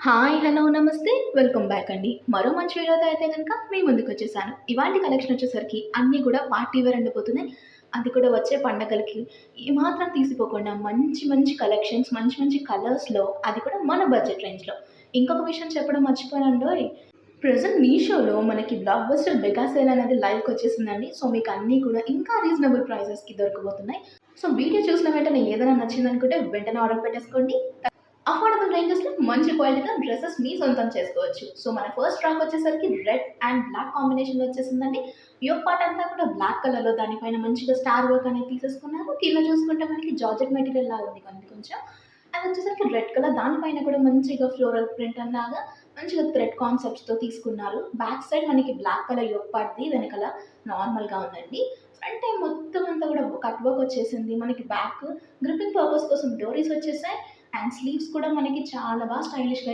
Hi! Hello! నమస్తే. Welcome back అండి. మరో మంచి వీడియోతో అయితే గనుక మీ ముందుకొచ్చేసాను. ఇవాల్టి కలెక్షన్ వచ్చేసరికి అన్నీ కూడా పార్టీ వేర్ ఉండబోతున్నాయి. అది కూడా వచ్చే పండగలకి ఏమాత్రం తీసిపోకుండా మంచి మంచి కలెక్షన్స్, మంచి మంచి కలర్స్‌లో అది కూడా మన బడ్జెట్ రేంజ్‌లో. ఇంకొక విషయం చెప్పడం మర్చిపోయానండోయ్! ప్రెజెంట్ మీషోలో మనకి బ్లాక్ బస్టర్ మెగా సేల్ అనేది లైవ్‌కొచ్చేసిందండి. సో, మీకు అన్నీ కూడా ఇంకా రీజనబుల్ ప్రైజెస్‌కి దొరకబోతున్నాయి. సో, వీడియో చూసిన వెంటనే ఏదైనా నచ్చిందనుకుంటే వెంటనే ఆర్డర్ పెట్టేసుకోండి. అఫోర్డబుల్ రేంజెస్‌లో మంచి క్వాలిటీగా డ్రెసెస్ మీ సొంతం చేసుకోవచ్చు. సో, మన ఫస్ట్ ఫ్రాక్ వచ్చేసరికి రెడ్ అండ్ బ్లాక్ కాంబినేషన్‌లో వచ్చేసిందండి. యోక్ పార్ట్ అంతా కూడా బ్లాక్ కలర్‌లో దానిపైన మంచిగా స్టార్ వర్క్ అనేది తీసేసుకున్నారు. కింద చూసుకుంటే మనకి జార్జెట్ మెటీరియల్ లాగా ఉంది కొంచెం. అది వచ్చేసరికి రెడ్ కలర్ దానిపైన కూడా మంచిగా ఫ్లోరల్ ప్రింట్ లాగా మంచిగా థ్రెడ్ కాన్సెప్ట్స్‌తో తీసుకున్నారు. బ్యాక్ సైడ్ మనకి బ్లాక్ కలర్ యోక్ పార్ట్‌ది వెనకాల నార్మల్‌గా ఉందండి. ఫ్రంట్ ఏం మొత్తం అంతా కూడా కట్ వర్క్ వచ్చేసింది. మనకి బ్యాక్ గ్రిప్పింగ్ పర్పస్ కోసం డోరీస్ వచ్చేసాయి. అండ్ స్లీవ్స్ కూడా మనకి చాలా బాగా స్టైలిష్‌గా